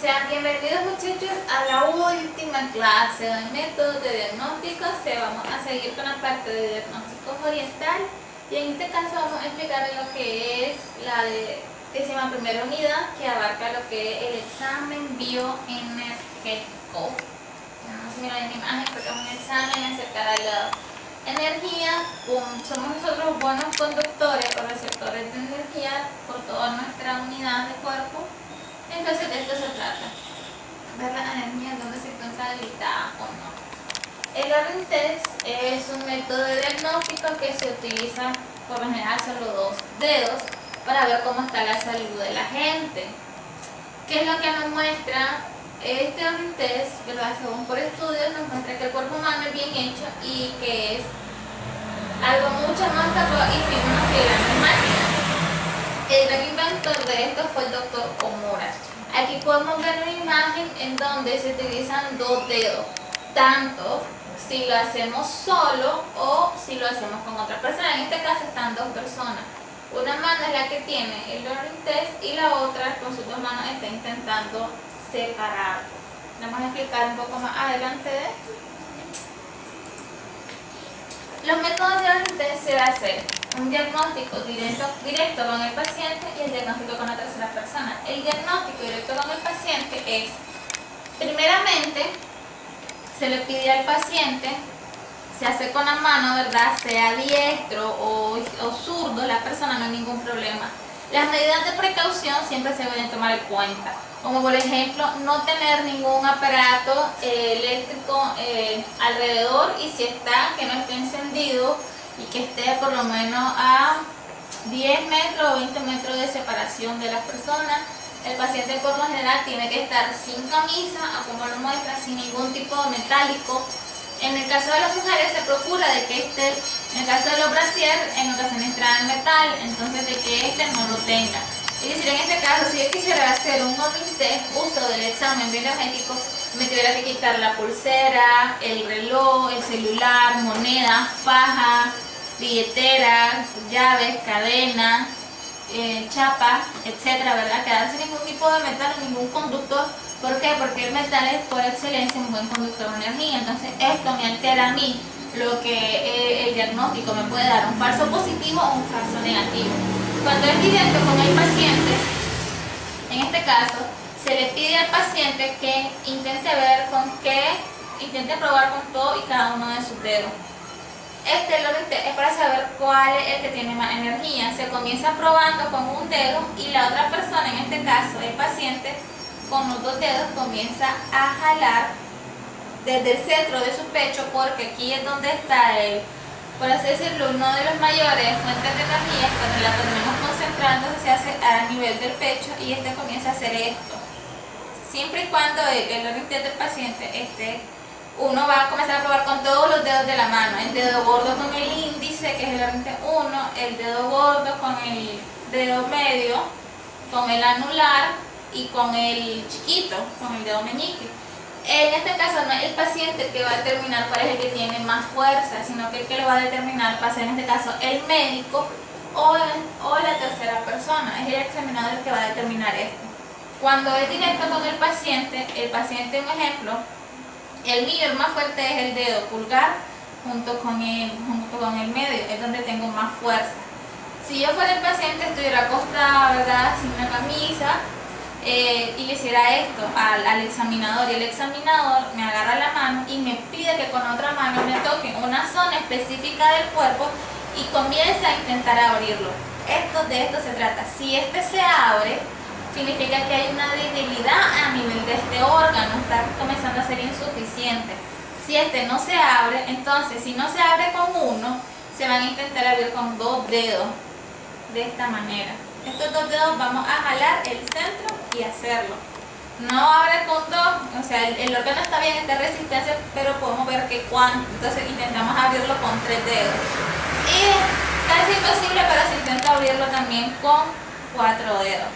Sean bienvenidos muchachos a la última clase del método de diagnóstico. Vamos a seguir con la parte de diagnóstico oriental y en este caso vamos a explicar lo que es la 11ª unidad, que abarca lo que es el examen bioenergético. Vamos a mirar en la imagen porque es un examen acerca de la energía. Somos nosotros buenos conductores o receptores de energía por toda nuestra unidad de cuerpo. Entonces de esto se trata, ver la energía donde se encuentra debilitada o no. El Laring test es un método de diagnóstico que se utiliza por lo general solo 2 dedos para ver cómo está la salud de la gente. ¿Qué es lo que nos muestra? Este Laring test, según por estudios, nos muestra que el cuerpo humano es bien hecho y que es algo mucho más capaz y fino que la máquina. El gran inventor de esto fue el doctor Omura. Aquí podemos ver una imagen en donde se utilizan 2 dedos, tanto si lo hacemos solo o si lo hacemos con otra persona. En este caso están 2 personas. Una mano es la que tiene el Laring test y la otra con sus 2 manos está intentando separarlo. Vamos a explicar un poco más adelante de esto. Los métodos de Laring test se hace un diagnóstico directo con el paciente y el diagnóstico con la tercera persona. El diagnóstico directo con el paciente es, primeramente, se le pide al paciente, se hace con la mano, ¿verdad? Sea diestro o zurdo, la persona, no hay ningún problema. Las medidas de precaución siempre se deben tomar en cuenta, como por ejemplo no tener ningún aparato eléctrico alrededor, y si está, que no esté encendido y que esté por lo menos a 10 metros o 20 metros de separación de las personas. El paciente por lo general tiene que estar sin camisa, o como lo muestra, sin ningún tipo de metálico. En el caso de las mujeres se procura de que esté, en el caso de los brasier, en ocasiones traen metal, entonces de que este no lo tenga. Es decir, en este caso, si yo quisiera hacer un Laring test, uso del examen bioenergético, me tuviera que quitar la pulsera, el reloj, el celular, monedas, faja, billetera, llaves, cadena, chapa, etcétera, ¿verdad? Quedarse sin ningún tipo de metal, ningún conductor. ¿Por qué? Porque el metal es por excelencia un buen conductor de energía. Entonces esto me altera a mí lo que el diagnóstico me puede dar, un falso positivo o un falso negativo. Cuando es directo con el paciente, en este caso, se le pide al paciente que intente probar con todo y cada uno de sus dedos. Este Laring test es para saber cuál es el que tiene más energía. Se comienza probando con un dedo y la otra persona, en este caso el paciente, con los 2 dedos comienza a jalar desde el centro de su pecho, porque aquí es donde está por así decirlo, uno de los mayores fuentes de energía. Cuando la tenemos concentrada, entonces se hace a nivel del pecho y este comienza a hacer esto. Siempre y cuando el Laring test del paciente uno va a comenzar a probar con todos los dedos de la mano, el dedo gordo con el índice, que es el Laring test 1, el dedo gordo con el dedo medio, con el anular y con el chiquito, con el dedo meñique. En este caso no es el paciente el que va a determinar cuál es el que tiene más fuerza, sino que el que lo va a determinar va a ser en este caso el médico o la tercera persona. Es el examinador el que va a determinar esto. Cuando es directo con el paciente, un ejemplo, el mío, el más fuerte es el dedo pulgar junto con el medio, es donde tengo más fuerza. Si yo fuera el paciente, estuviera acostada, ¿verdad?, sin una camisa, y le hiciera esto al examinador, y el examinador me agarra la mano y me pide que con otra mano me toque una zona específica del cuerpo y comienza a intentar abrirlo. De esto se trata. Si este se abre, significa que hay una debilidad a nivel de este órgano, está comenzando a ser insuficiente. Si este no se abre, entonces si no se abre con uno, se van a intentar abrir con 2 dedos, de esta manera. Estos 2 dedos vamos a jalar el centro y hacerlo. No abre con 2, o sea, el órgano está bien, está en resistencia, pero podemos ver que cuánto. Entonces intentamos abrirlo con 3 dedos. Y es casi imposible, pero se intenta abrirlo también con 4 dedos.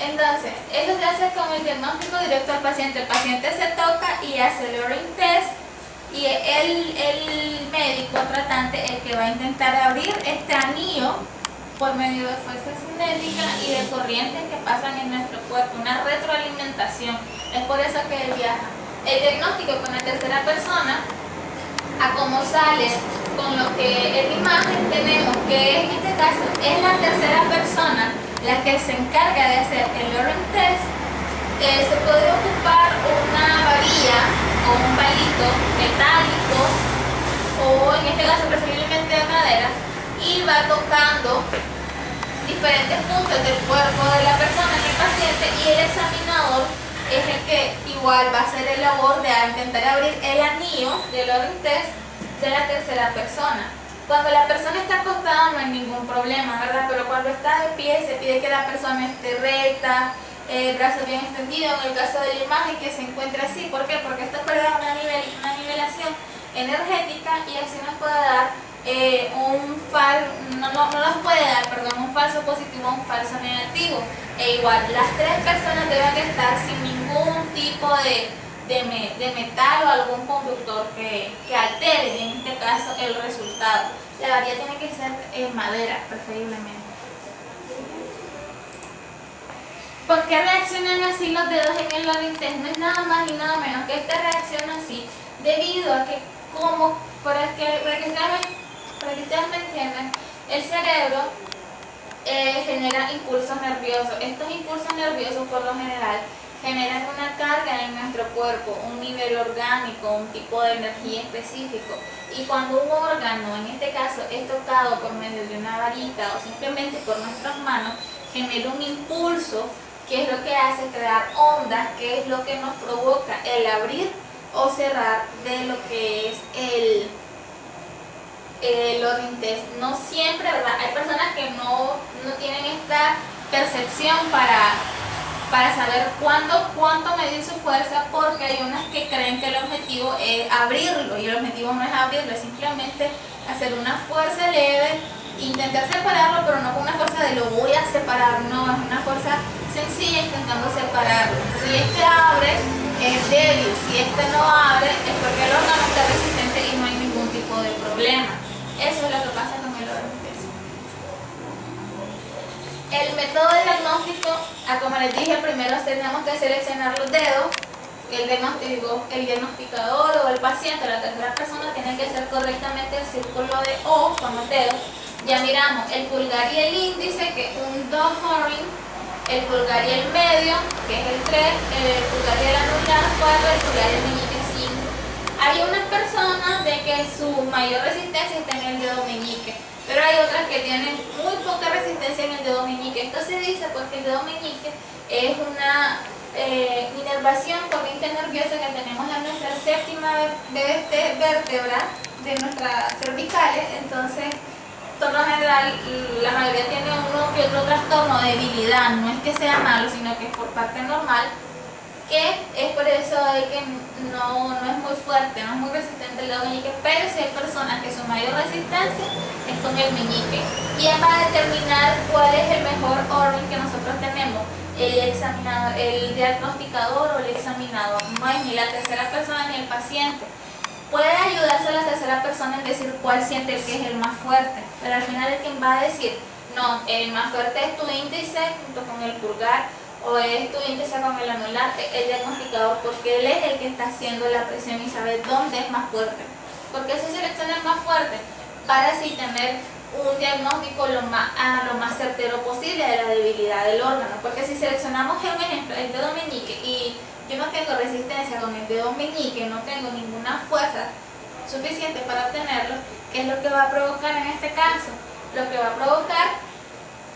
Entonces, eso se hace con el diagnóstico directo al paciente. El paciente se toca y hace el Laring test, y el médico tratante el que va a intentar abrir este anillo por medio de fuerza cinética y de corrientes que pasan en nuestro cuerpo, una retroalimentación. Es por eso que él viaja. El diagnóstico con la tercera persona, a cómo sale con lo que en imagen tenemos, que en este caso es la tercera persona la que se encarga de hacer el Lorenz test. Se puede ocupar una varilla o un palito metálico, o en este caso preferiblemente de madera, y va tocando diferentes puntos del cuerpo de la persona, del paciente, y el examinador es el que igual va a hacer el labor de intentar abrir el anillo del Lorenz test de la tercera persona. Cuando la persona está acostada no hay ningún problema, ¿verdad? Pero cuando está de pie se pide que la persona esté recta, el brazo bien extendido, en el caso de la imagen que se encuentre así. ¿Por qué? Porque esto puede dar una nivelación energética y así nos puede dar un falso positivo o un falso negativo. E igual, las tres personas deben estar sin ningún tipo de metal o algún conductor que altere, en este caso, el resultado. La varilla tiene que ser en madera, preferiblemente. ¿Por qué reaccionan así los dedos en el Lorenz test? No es nada más y nada menos que esta reacción así, debido a que, para que ustedes me entiendan, el cerebro genera impulsos nerviosos. Estos impulsos nerviosos, por lo general, generan una carga en nuestro cuerpo, un nivel orgánico, un tipo de energía específico. Y cuando un órgano, en este caso, es tocado por medio de una varita o simplemente por nuestras manos, genera un impulso que es lo que hace crear ondas, que es lo que nos provoca el abrir o cerrar de lo que es el Lorenz test. No siempre, ¿verdad? Hay personas que no tienen esta percepción para saber cuánto medir su fuerza, porque hay unas que creen que el objetivo es abrirlo, y el objetivo no es abrirlo, es simplemente hacer una fuerza leve, intentar separarlo, pero no con una fuerza de lo voy a separar, no, es una fuerza sencilla intentando separarlo. Si este abre, es débil; si este no abre, es porque el órgano está resistente y no hay ningún tipo de problema. Eso es lo que pasa con el Lorenz test. El método de diagnóstico, como les dije, primero tenemos que seleccionar los dedos. El diagnosticador o el paciente, la tercera persona, tiene que hacer correctamente el círculo de O con los dedos. Ya miramos el pulgar y el índice, que es un 2 Horing, el pulgar y el medio, que es el 3, el pulgar y el anular 4, el pulgar y el meñique 5. Hay unas personas de que su mayor resistencia está en el dedo meñique, pero hay otras que tienen muy poca resistencia en el dedo meñique. Esto se dice porque el dedo meñique es una inervación, corriente nerviosa que tenemos en nuestra séptima vértebra de nuestras cervicales. Entonces, por lo general, la mayoría tiene uno que otro trastorno de debilidad. No es que sea malo, sino que es por parte normal, que es por eso de que no es muy fuerte, no es muy resistente el dedo meñique. Pero si hay personas que su mayor resistencia es con el meñique. ¿Quién va a determinar cuál es el mejor orden que nosotros tenemos? El diagnosticador o el examinador. No es ni la tercera persona ni el paciente. Puede ayudarse a la tercera persona en decir cuál siente que es el más fuerte, pero al final es quien va a decir, no, el más fuerte es tu índice junto con el pulgar, o es tu índice con el anular, el diagnosticador, porque él es el que está haciendo la presión y sabe dónde es más fuerte. Porque se selecciona el más fuerte para así tener un diagnóstico lo más certero posible de la debilidad del órgano. Porque si seleccionamos, un ejemplo, el dedo meñique, y yo no tengo resistencia con el dedo meñique, no tengo ninguna fuerza suficiente para obtenerlo, ¿qué es lo que va a provocar en este caso? Lo que va a provocar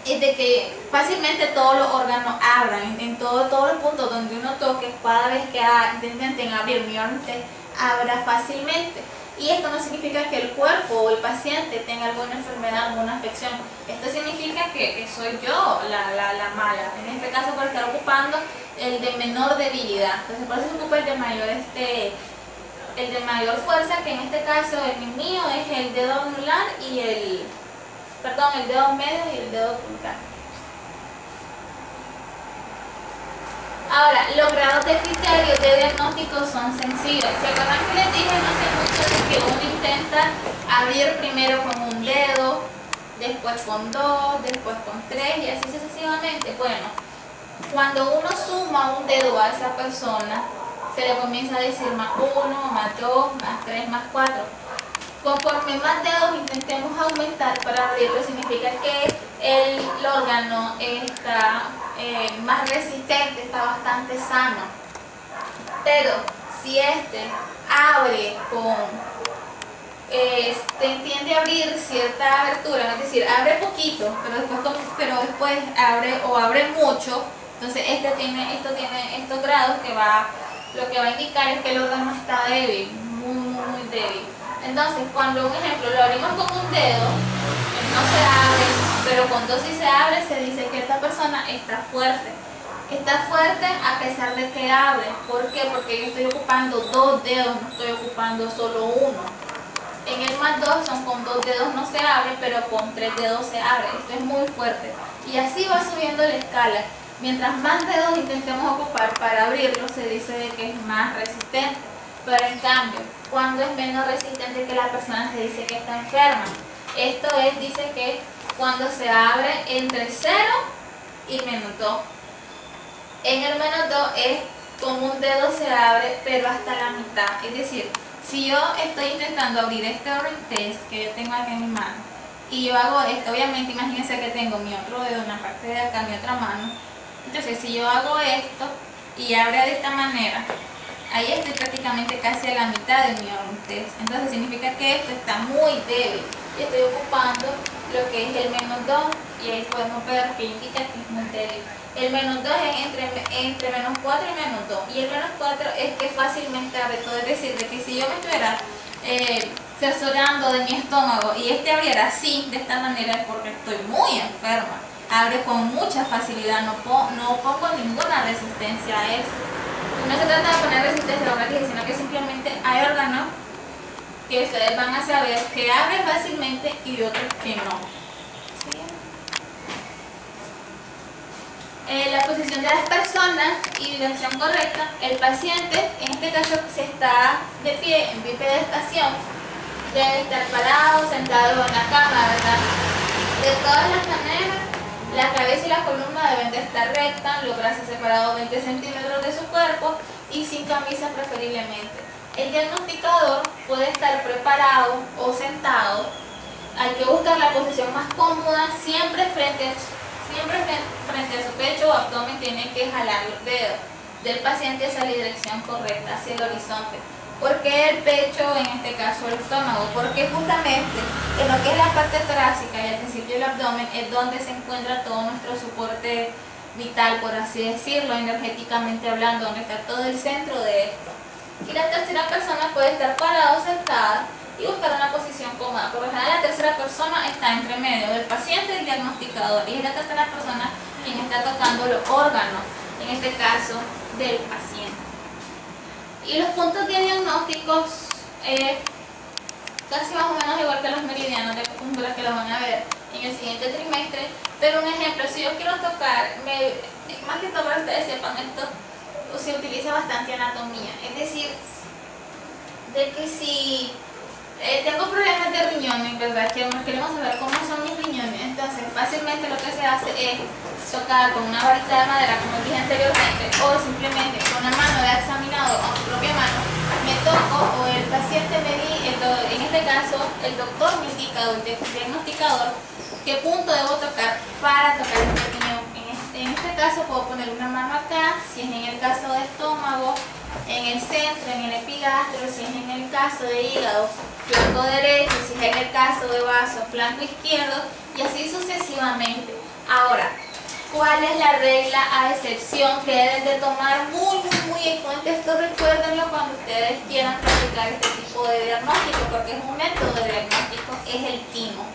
es de que fácilmente todos los órganos abran, en todos los puntos donde uno toque, cada vez que intenten abrir mi Lorenz test, abra fácilmente. Y esto no significa que el cuerpo o el paciente tenga alguna enfermedad, alguna afección. Esto significa que soy yo la mala, en este caso por estar ocupando el de menor debilidad. Entonces por eso se ocupa el de mayor fuerza, que en este caso el mío es el dedo anular y el dedo medio y el dedo pulgar. Ahora, los grados de criterios de diagnóstico son sencillos. ¿Se acuerdan que les dije no hace mucho de que uno intenta abrir primero con un dedo, después con 2, después con 3 y así sucesivamente. Bueno, cuando uno suma un dedo a esa persona, se le comienza a decir más 1, más 2, más 3, más 4. Conforme más dedos intentemos aumentar para abrirlo, significa que el órgano está más resistente, está bastante sano. Pero si este abre tiende a abrir cierta abertura, es decir, abre poquito, pero después abre o abre mucho, entonces esto tiene estos grados lo que va a indicar es que el órgano está débil, muy débil. Entonces, cuando un ejemplo lo abrimos con un dedo, no se abre, pero con 2 sí se abre, se dice que esta persona está fuerte. Está fuerte a pesar de que abre. ¿Por qué? Porque yo estoy ocupando 2 dedos, no estoy ocupando solo uno. En el más 2 son con 2 dedos no se abre, pero con 3 dedos se abre. Esto es muy fuerte. Y así va subiendo la escala. Mientras más dedos intentemos ocupar para abrirlo, se dice que es más resistente. Pero en cambio, cuando es menos resistente que la persona, se dice que está enferma. Esto dice que cuando se abre entre 0 y menos 2. En el menos 2 es con un dedo se abre, pero hasta la mitad. Es decir, si yo estoy intentando abrir este Orange Test que yo tengo aquí en mi mano, y yo hago esto, obviamente imagínense que tengo mi otro dedo en la parte de acá, mi otra mano. Entonces si yo hago esto y abre de esta manera, ahí estoy prácticamente casi a la mitad de mi Orange Test. Entonces significa que esto está muy débil y estoy ocupando lo que es el menos 2, y ahí podemos ver que indica que es muy débil. El menos 2 es entre menos 4 y menos 2, y el menos 4 es que fácilmente abre todo. Es decir, de que si yo me estuviera cerciorando de mi estómago y este abriera así, de esta manera, es porque estoy muy enferma. Abre con mucha facilidad, no pongo ninguna resistencia a eso. No se trata de poner resistencia a la práctica, sino que simplemente hay órganos que ustedes van a saber que abren fácilmente y otros que no. La posición de las personas y dirección correcta. El paciente, en este caso, se está de pie en bipedestación, debe estar parado, sentado en la cama, ¿verdad? De todas las maneras, la cabeza y la columna deben de estar rectas, los brazos separados 20 centímetros de su cuerpo y sin camisa preferiblemente. El diagnosticador puede estar preparado o sentado. Hay que buscar la posición más cómoda, siempre frente a su pecho o abdomen. Tiene que jalar los dedos del paciente hacia la dirección correcta, hacia el horizonte. ¿Por qué el pecho, en este caso el estómago? Porque justamente en lo que es la parte torácica y al principio el abdomen es donde se encuentra todo nuestro soporte vital, por así decirlo, energéticamente hablando, donde está todo el centro de esto. Y la tercera persona puede estar parada o sentada y buscar una posición cómoda. Por lo general, la tercera persona está entre medio del paciente y el diagnosticador, y es la tercera persona quien está tocando los órganos, en este caso del paciente. Y los puntos de diagnósticos, casi más o menos igual que los meridianos de acupuntura, que los van a ver en el siguiente trimestre. Pero un ejemplo, si yo quiero tocar, más que todo para que ustedes sepan, esto se utiliza bastante anatomía. Es decir, de que si tengo problemas de riñones, ¿verdad? Queremos saber cómo son mis riñones. Entonces, fácilmente lo que se hace es tocar con una varita de madera, como dije anteriormente, o simplemente con la mano de examinador o mi propia mano, me toco, o el paciente en este caso, el doctor me indica, o el diagnosticador, qué punto debo tocar para tocar este riñón. En este caso puedo poner una mano acá, si es en el caso de estómago, en el centro, en el epigastro, si es en el caso de hígado, flanco derecho, si es en el caso de vaso, flanco izquierdo, y así sucesivamente. Ahora, ¿cuál es la regla a excepción que deben de tomar muy en cuenta? Esto recuérdenlo cuando ustedes quieran practicar este tipo de diagnóstico, porque es un método de diagnóstico, es el timo.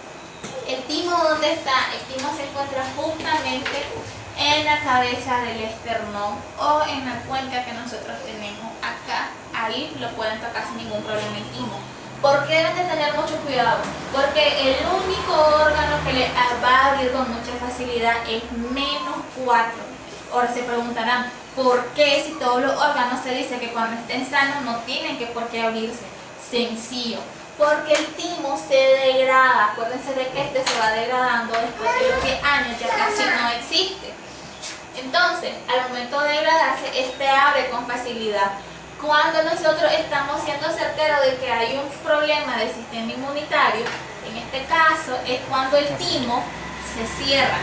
¿El timo dónde está? El timo se encuentra justamente en la cabeza del esternón o en la cuenca que nosotros tenemos acá. Ahí lo pueden tocar sin ningún problema el timo. ¿Por qué deben de tener mucho cuidado? Porque el único órgano que le va a abrir con mucha facilidad es -4. Ahora se preguntarán, ¿por qué si todos los órganos se dice que cuando estén sanos no tienen que por qué abrirse? Sencillo. porque el timo se degrada. Acuérdense de que este se va degradando después de los 10 años, ya casi no existe. Entonces, al momento de degradarse, este abre con facilidad. Cuando nosotros estamos siendo certeros de que hay un problema del sistema inmunitario, en este caso es cuando el timo se cierra.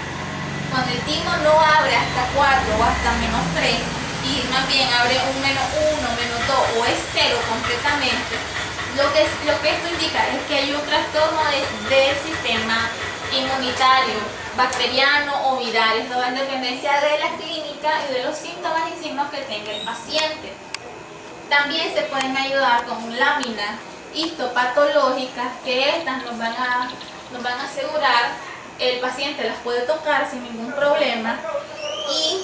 Cuando el timo no abre hasta 4 o hasta -3 y más bien abre un -1, -2 o es 0 completamente, lo que esto indica es que hay un trastorno del sistema inmunitario, bacteriano o viral. Esto va en dependencia de la clínica y de los síntomas y signos que tenga el paciente. También se pueden ayudar con láminas histopatológicas, que estas nos van a asegurar, el paciente las puede tocar sin ningún problema, y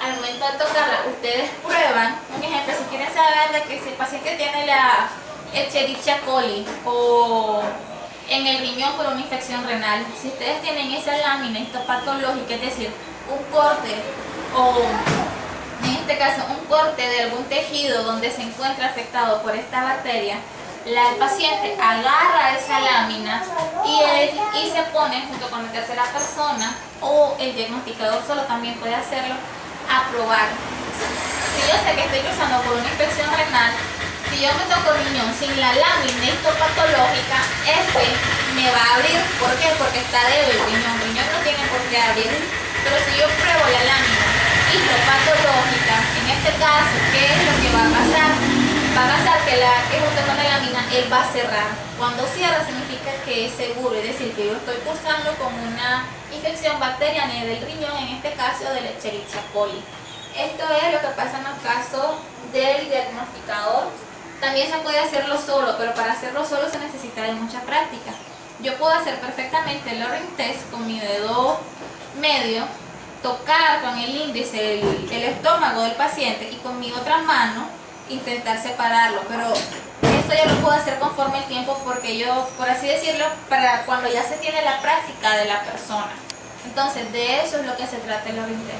al momento de tocarlas ustedes prueban. Un ejemplo, si quieren saber de que si el paciente tiene la Escherichia coli o en el riñón por una infección renal, si ustedes tienen esa lámina histopatológica, es decir, un corte o en este caso un corte de algún tejido donde se encuentra afectado por esta bacteria, el paciente agarra esa lámina y se pone junto con la tercera persona, o el diagnosticador solo también puede hacerlo, a probar. Si yo sé que estoy cruzando por una infección renal, si yo me toco el riñón sin la lámina histopatológica, me va a abrir. ¿Por qué? Porque está débil el riñón no tiene por qué abrir. Pero si yo pruebo la lámina histopatológica, en este caso, ¿qué es lo que va a pasar? Va a pasar que junto con la lámina él va a cerrar. Cuando cierra significa que es seguro, es decir, que yo estoy cursando con una infección bacteriana del riñón, en este caso de la Escherichia coli. Esto es lo que pasa en los casos del diagnosticador. También se puede hacerlo solo, pero para hacerlo solo se necesita de mucha práctica. Yo puedo hacer perfectamente el Laurent test con mi dedo medio, tocar con el índice el estómago del paciente y con mi otra mano intentar separarlo, pero esto ya lo puedo hacer conforme el tiempo, porque yo, por así decirlo, para cuando ya se tiene la práctica de la persona. Entonces, de eso es lo que se trata el Laurent test.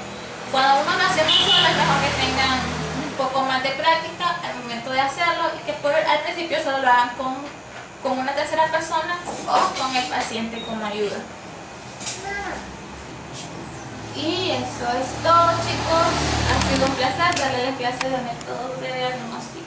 Cuando uno nace muy solo, es mejor que tengan un poco más de práctica al momento de hacerlo, y que al principio solo lo hagan con una tercera persona o con el paciente como ayuda. Y eso es todo, chicos. Ha sido un placer darles clases de método de diagnóstico.